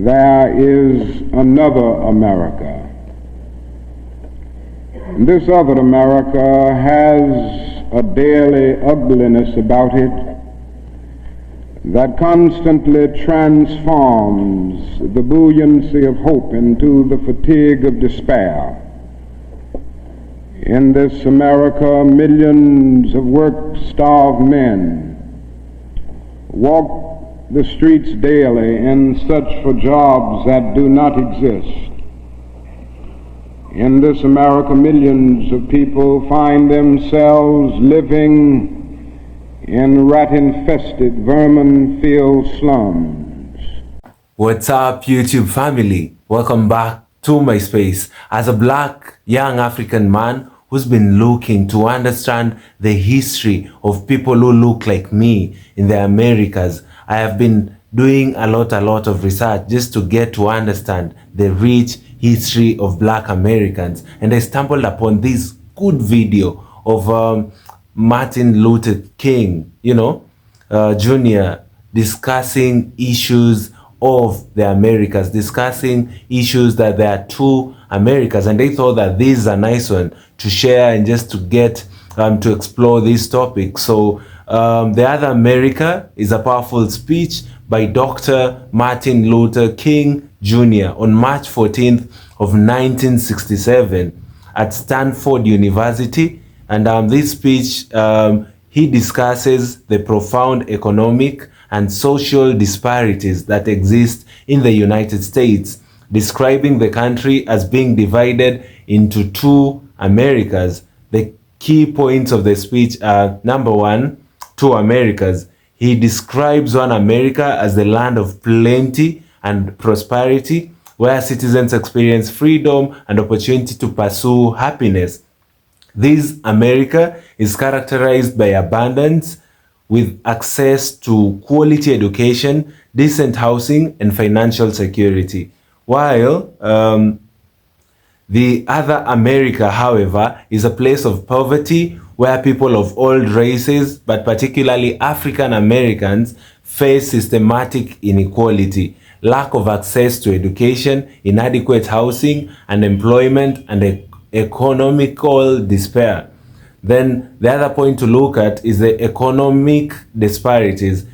there is another America. And this other America has a daily ugliness about it that constantly transforms the buoyancy of hope into the fatigue of despair. In this America, millions of work-starved men walk the streets daily in search for jobs that do not exist. In this America, millions of people find themselves living in rat-infested, vermin-filled slums. What's up, YouTube family? Welcome back to my space. As a black young African man who's been looking to understand the history of people who look like me in the Americas, I have been doing a lot of research just to get to understand the rich history of black Americans. And I stumbled upon this good video of Martin Luther King, Jr., discussing issues of the Americas, discussing issues that there are two Americas, and they thought that this is a nice one to share and just to get to explore this topic. So the other America is a powerful speech by Dr. Martin Luther King Jr. on March 14th of 1967 at Stanford University. And this speech, he discusses the profound economic and social disparities that exist in the United States, describing the country as being divided into two Americas. The key points of the speech are: number one, two Americas. He describes one America as the land of plenty and prosperity, where citizens experience freedom and opportunity to pursue happiness. This America is characterized by abundance, with access to quality education, decent housing, and financial security. While the other America, however, is a place of poverty where people of all races, but particularly African Americans, face systematic inequality, lack of access to education, inadequate housing and employment, and economical despair. Then the other point to look at is the economic disparities.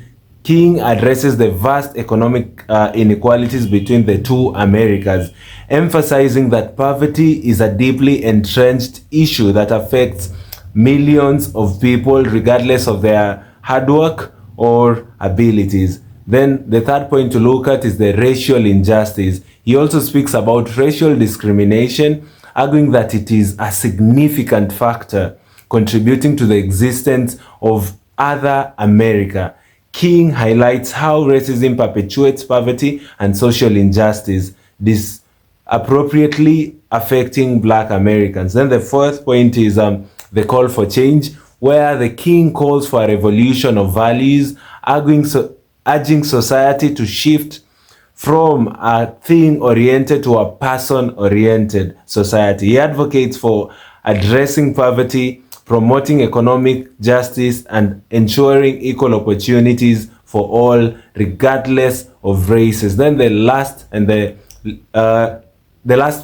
King addresses the vast economic inequalities between the two Americas, emphasizing that poverty is a deeply entrenched issue that affects millions of people regardless of their hard work or abilities. Then the third point to look at is the racial injustice. He also speaks about racial discrimination, arguing that it is a significant factor contributing to the existence of other America. King highlights how racism perpetuates poverty and social injustice, disappropriately affecting black Americans. Then the fourth point is the call for change, where the king calls for a revolution of values, urging society to shift from a thing-oriented to a person-oriented society. He advocates for addressing poverty, promoting economic justice, and ensuring equal opportunities for all, regardless of races. Then the last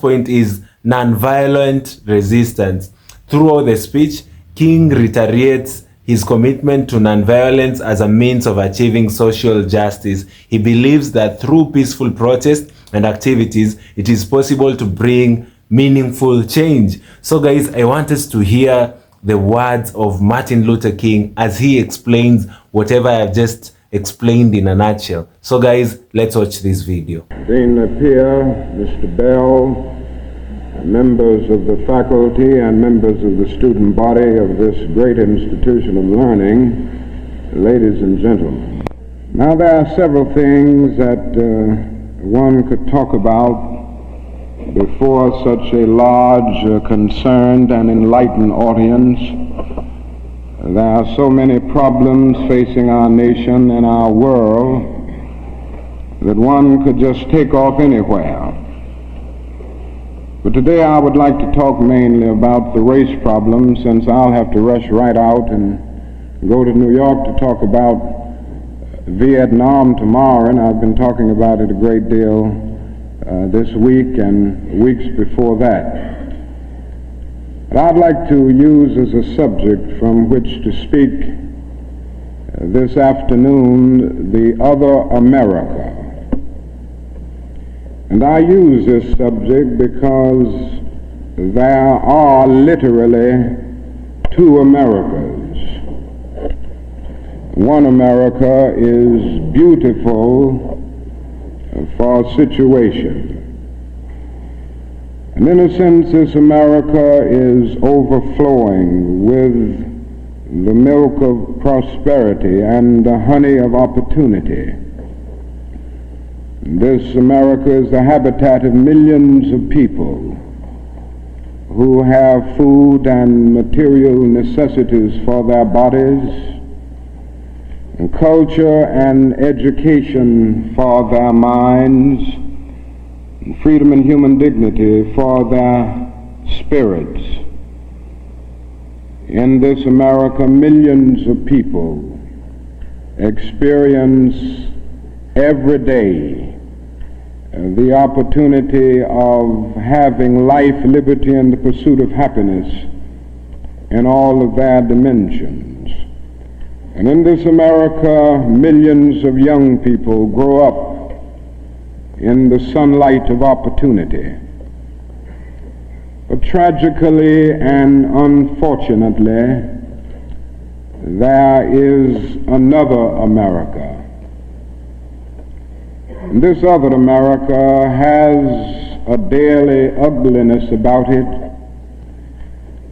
point is nonviolent resistance. Throughout the speech, King reiterates his commitment to nonviolence as a means of achieving social justice. He believes that through peaceful protest and activities, it is possible to bring meaningful change. So guys, I want us to hear the words of Martin Luther King as he explains whatever I've just explained in a nutshell. So guys, let's watch this video. Dean Napier, Mr. Bell, members of the faculty and members of the student body of this great institution of learning, ladies and gentlemen. Now there are several things that one could talk about before such a large, concerned and enlightened audience. There are so many problems facing our nation and our world that one could just take off anywhere. But today I would like to talk mainly about the race problem, since I'll have to rush right out and go to New York to talk about Vietnam tomorrow, and I've been talking about it a great deal this week and weeks before that. But I'd like to use as a subject from which to speak this afternoon the other America. And I use this subject because there are literally two Americas. One America is beautiful for situation. And in a sense, this America is overflowing with the milk of prosperity and the honey of opportunity. This America is the habitat of millions of people who have food and material necessities for their bodies, and culture and education for their minds, and freedom and human dignity for their spirits. In this America, millions of people experience every day the opportunity of having life, liberty, and the pursuit of happiness in all of their dimensions. And in this America, millions of young people grow up in the sunlight of opportunity. But tragically and unfortunately, there is another America. And this other America has a daily ugliness about it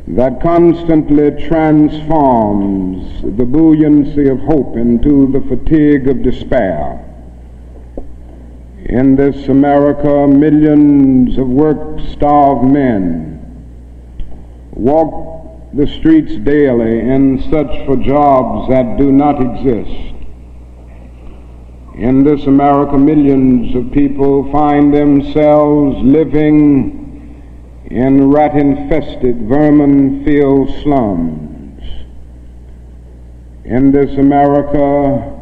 that constantly transforms the buoyancy of hope into the fatigue of despair. In this America, millions of work-starved men walk the streets daily in search for jobs that do not exist. In this America, millions of people find themselves living in rat-infested, vermin-filled slums. In this America,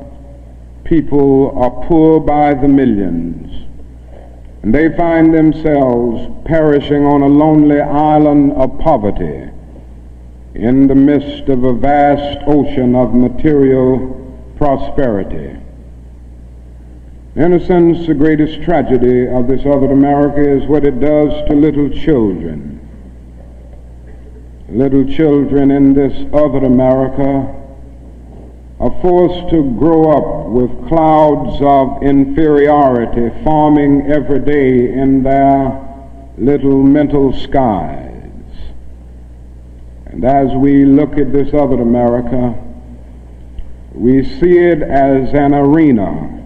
people are poor by the millions, and they find themselves perishing on a lonely island of poverty in the midst of a vast ocean of material prosperity. In a sense, the greatest tragedy of this other America is what it does to little children. Little children in this other America are forced to grow up with clouds of inferiority forming every day in their little mental skies. And as we look at this other America, we see it as an arena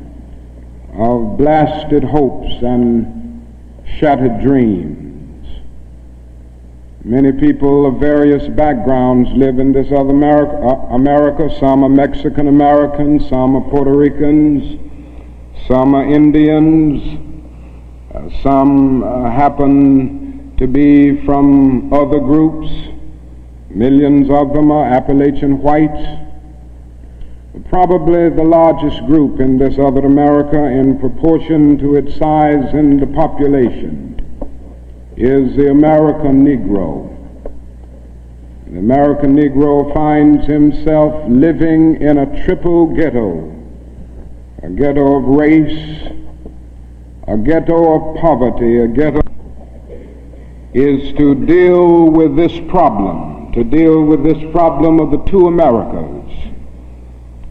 of blasted hopes and shattered dreams. Many people of various backgrounds live in this other America. Some are Mexican Americans, some are Puerto Ricans, some are Indians, some happen to be from other groups. Millions of them are Appalachian whites. Probably the largest group in this other America in proportion to its size in the population is the American Negro. The American Negro finds himself living in a triple ghetto, a ghetto of race, a ghetto of poverty, a ghetto is to deal with this problem of the two Americas.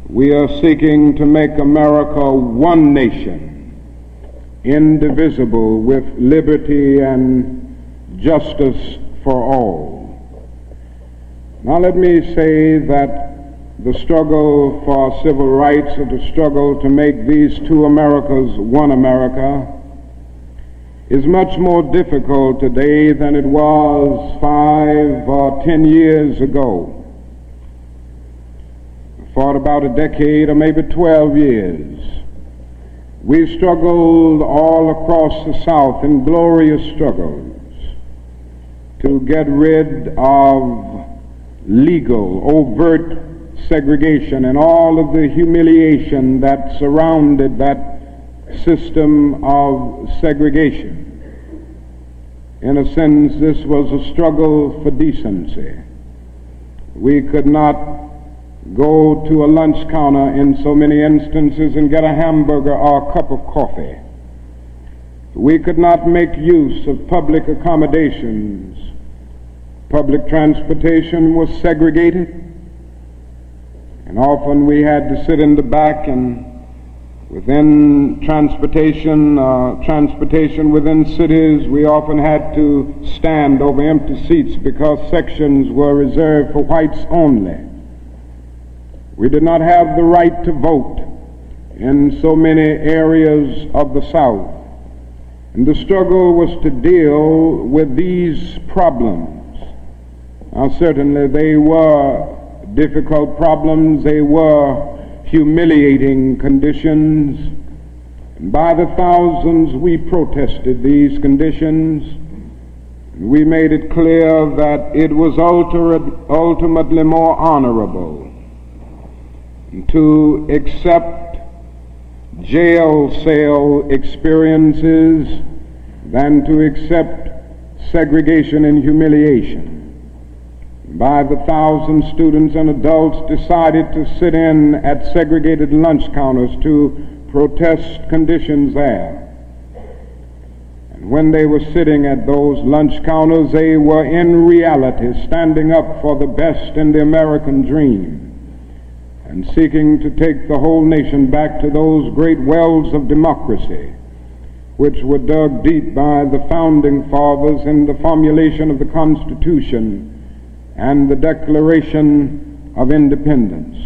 We are seeking to make America one nation, indivisible, with liberty and justice for all. Now let me say that the struggle for civil rights, or the struggle to make these two Americas one America, is much more difficult today than it was 5 or 10 years ago. For about a decade or maybe 12 years, we struggled all across the South in glorious struggles to get rid of legal, overt segregation and all of the humiliation that surrounded that system of segregation. In a sense, this was a struggle for decency. We could not go to a lunch counter in so many instances and get a hamburger or a cup of coffee. We could not make use of public accommodations. Public transportation was segregated, and often we had to sit in the back, and within transportation within cities, we often had to stand over empty seats because sections were reserved for whites only. We did not have the right to vote in so many areas of the South. And the struggle was to deal with these problems. Now, certainly they were difficult problems. They were humiliating conditions. And by the thousands, we protested these conditions. We made it clear that it was ultimately more honorable to accept jail cell experiences than to accept segregation and humiliation. By the thousand, students and adults decided to sit in at segregated lunch counters to protest conditions there. And when they were sitting at those lunch counters, they were in reality standing up for the best in the American dream and seeking to take the whole nation back to those great wells of democracy which were dug deep by the founding fathers in the formulation of the Constitution and the Declaration of Independence.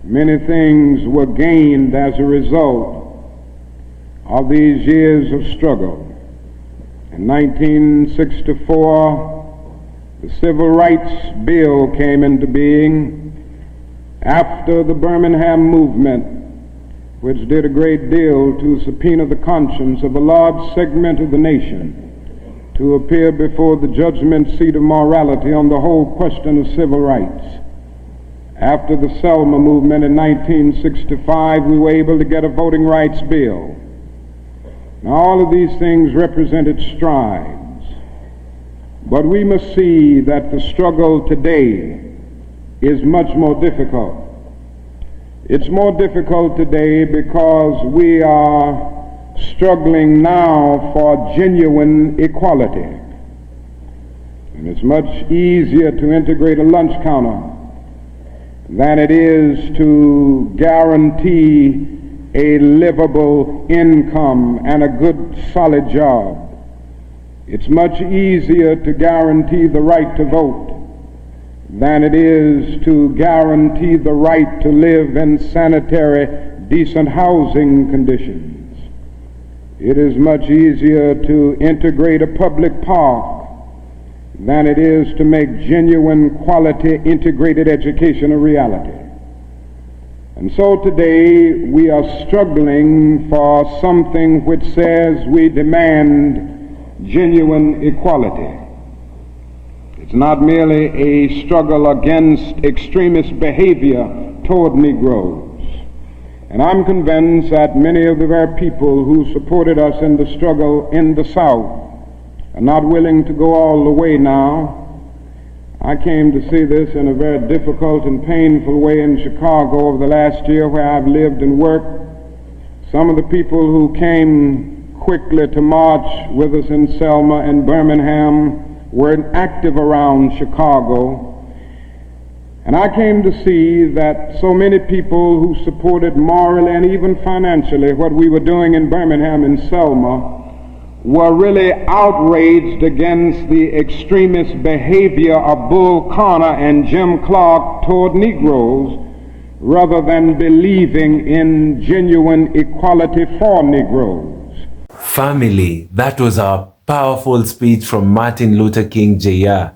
Many things were gained as a result of these years of struggle. In 1964, the Civil Rights Bill came into being after the Birmingham movement, which did a great deal to subpoena the conscience of a large segment of the nation to appear before the judgment seat of morality on the whole question of civil rights. After the Selma movement in 1965, we were able to get a voting rights bill. Now, all of these things represented strides, but we must see that the struggle today is much more difficult. It's more difficult today because we are struggling now for genuine equality. And it's much easier to integrate a lunch counter than it is to guarantee a livable income and a good solid job. It's much easier to guarantee the right to vote than it is to guarantee the right to live in sanitary, decent housing conditions. It is much easier to integrate a public park than it is to make genuine quality integrated education a reality. And so today we are struggling for something which says we demand genuine equality. It's not merely a struggle against extremist behavior toward Negroes. And I'm convinced that many of the very people who supported us in the struggle in the South are not willing to go all the way now. I came to see this in a very difficult and painful way in Chicago over the last year where I've lived and worked. Some of the people who came quickly to march with us in Selma and Birmingham were active around Chicago. And I came to see that so many people who supported morally and even financially what we were doing in Birmingham and Selma were really outraged against the extremist behavior of Bull Connor and Jim Clark toward Negroes rather than believing in genuine equality for Negroes. Family, that was a powerful speech from Martin Luther King Jr.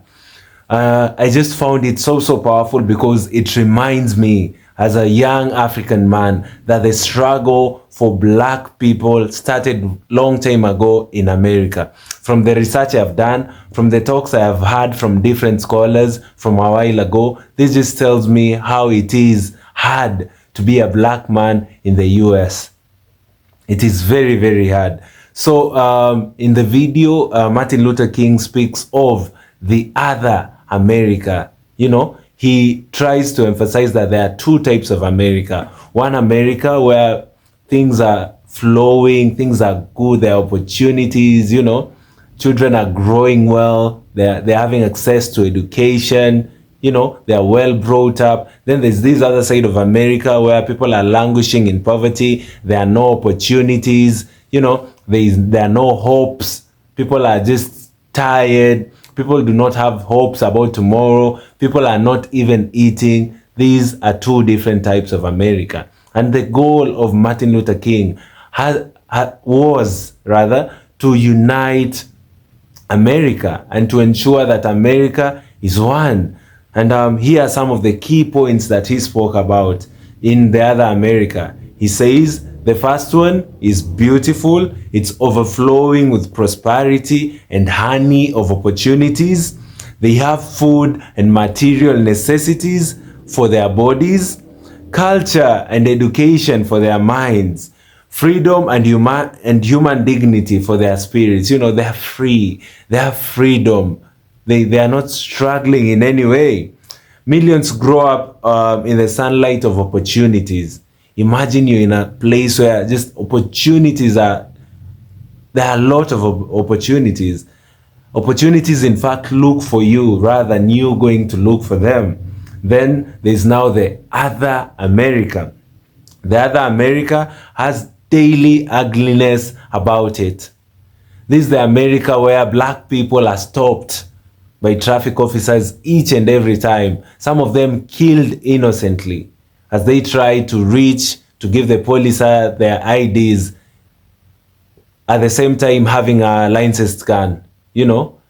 I just found it so powerful because it reminds me as a young African man that the struggle for black people started long time ago in America. From the research I've done, from the talks I have had from different scholars from a while ago, this just tells me how it is hard to be a black man in the US. It is very, very hard. So in the video, Martin Luther King speaks of the other America. You know, he tries to emphasize that there are two types of America. One America where things are flowing, things are good, there are opportunities, you know, children are growing well, they're having access to education, you know, they are well brought up. Then there's this other side of America where people are languishing in poverty, there are no opportunities, you know, there are no hopes, people are just tired, people do not have hopes about tomorrow, people are not even eating. These are two different types of America. And the goal of Martin Luther King was to unite America and to ensure that America is one. And here are some of the key points that he spoke about in the other America. He says the first one is beautiful, it's overflowing with prosperity and honey of opportunities. They have food and material necessities for their bodies, culture and education for their minds, freedom and human dignity for their spirits. You know, they are free, they have freedom, they are not struggling in any way. Millions grow up in the sunlight of opportunities. Imagine you're in a place where just opportunities are, there are a lot of opportunities. Opportunities, in fact, look for you rather than you going to look for them. Then there's now the other America. The other America has daily ugliness about it. This is the America where black people are stopped by traffic officers each and every time. Some of them killed innocently as they try to reach to give the police their IDs, at the same time having a licensed gun. You know,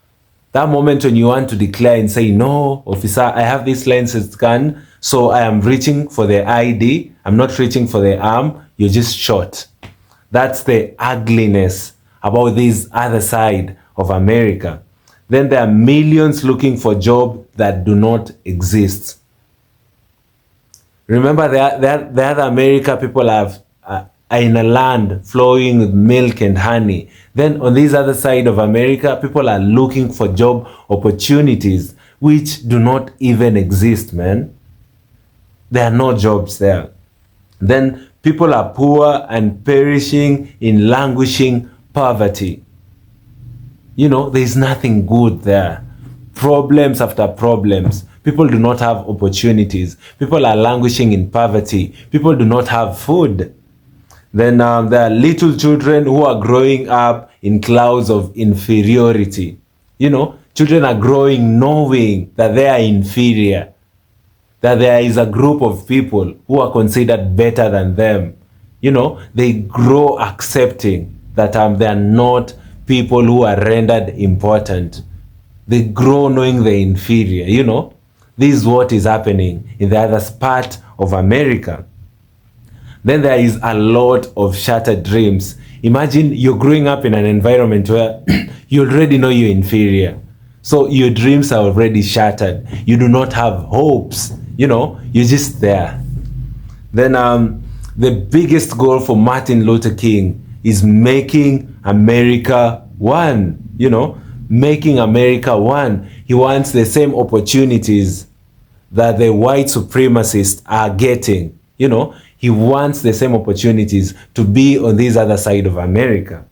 that moment when you want to declare and say, no, officer, I have this licensed gun, so I am reaching for the ID, I'm not reaching for the arm, you're just shot. That's the ugliness about this other side of America. Then there are millions looking for jobs that do not exist. Remember, the other America, people are in a land flowing with milk and honey. Then on this other side of America, people are looking for job opportunities which do not even exist, man. There are no jobs there. Then people are poor and perishing in languishing poverty. You know, there is nothing good there. Problems after problems. People do not have opportunities. People are languishing in poverty. People do not have food. Then there are little children who are growing up in clouds of inferiority. You know, children are growing knowing that they are inferior, that there is a group of people who are considered better than them. You know, they grow accepting that they are not people who are rendered important. They grow knowing they're inferior, you know. This is what is happening in the other part of America. Then there is a lot of shattered dreams. Imagine you're growing up in an environment where you already know you're inferior. So your dreams are already shattered. You do not have hopes, you know, you're just there. Then the biggest goal for Martin Luther King is making America one, you know, making America one. He wants the same opportunities that the white supremacists are getting, you know. He wants the same opportunities to be on this other side of America.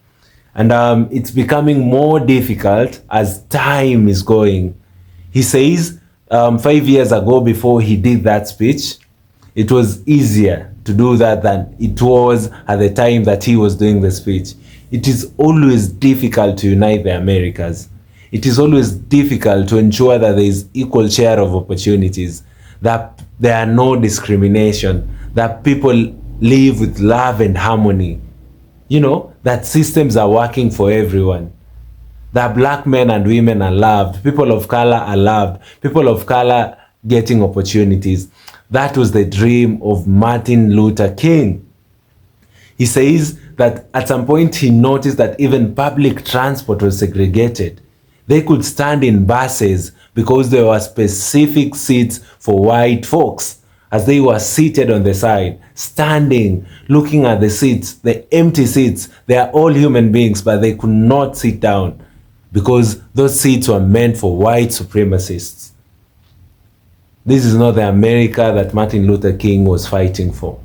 And it's becoming more difficult as time is going. He says 5 years ago, before he did that speech, it was easier to do that than it was at the time that he was doing the speech. It is always difficult to unite the Americas. It is always difficult to ensure that there is equal share of opportunities, that there are no discrimination, that people live with love and harmony, you know, that systems are working for everyone, that black men and women are loved, people of color are loved, people of color getting opportunities. That was the dream of Martin Luther King. He says that at some point he noticed that even public transport was segregated. They could stand in buses because there were specific seats for white folks, as they were seated on the side, standing, looking at the seats, the empty seats. They are all human beings, but they could not sit down because those seats were meant for white supremacists. This is not the America that Martin Luther King was fighting for.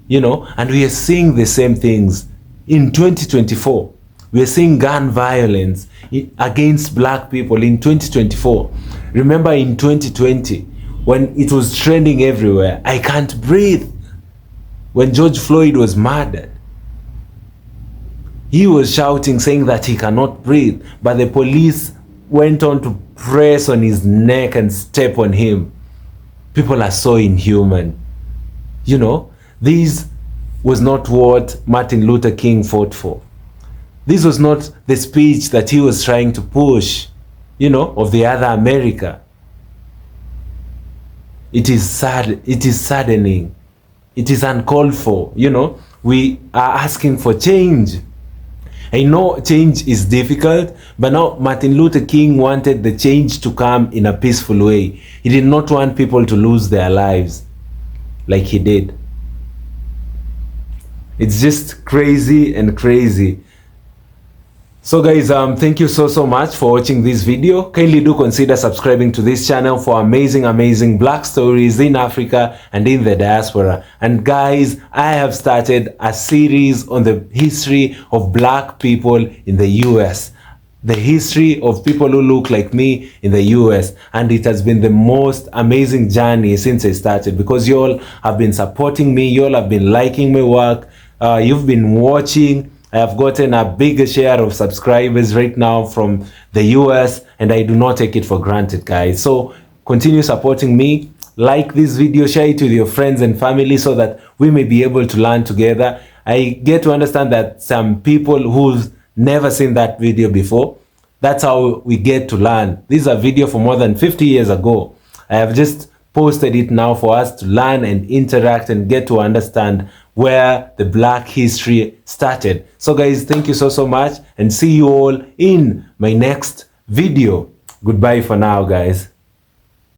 And we are seeing the same things in 2024. We are seeing gun violence against black people in 2024. Remember in 2020, when it was trending everywhere, I can't breathe. When George Floyd was murdered, he was shouting, saying that he cannot breathe, but the police went on to press on his neck and step on him. People are so inhuman. This was not what Martin Luther King fought for. This was not the speech that he was trying to push, of the other America. It is sad. It is saddening. It is uncalled for. We are asking for change. I know change is difficult, but now Martin Luther King wanted the change to come in a peaceful way. He did not want people to lose their lives like he did. It's just crazy and crazy. So guys, thank you so much for watching this video. Kindly do consider subscribing to this channel for amazing black stories in Africa and in the diaspora. And guys, I have started a series on the history of black people in the US. The history of people who look like me in the US. And it has been the most amazing journey since I started, because you all have been supporting me, you all have been liking my work, you've been watching. I have gotten a bigger share of subscribers right now from the US, and I do not take it for granted, guys. So continue supporting me. Like this video, share it with your friends and family so that we may be able to learn together. I get to understand that some people who've never seen that video before, that's how we get to learn. This is a video from more than 50 years ago. I have just posted it now for us to learn and interact and get to understand where the black history started. So guys, thank you so much, and see you all in my next video. Goodbye for now, guys.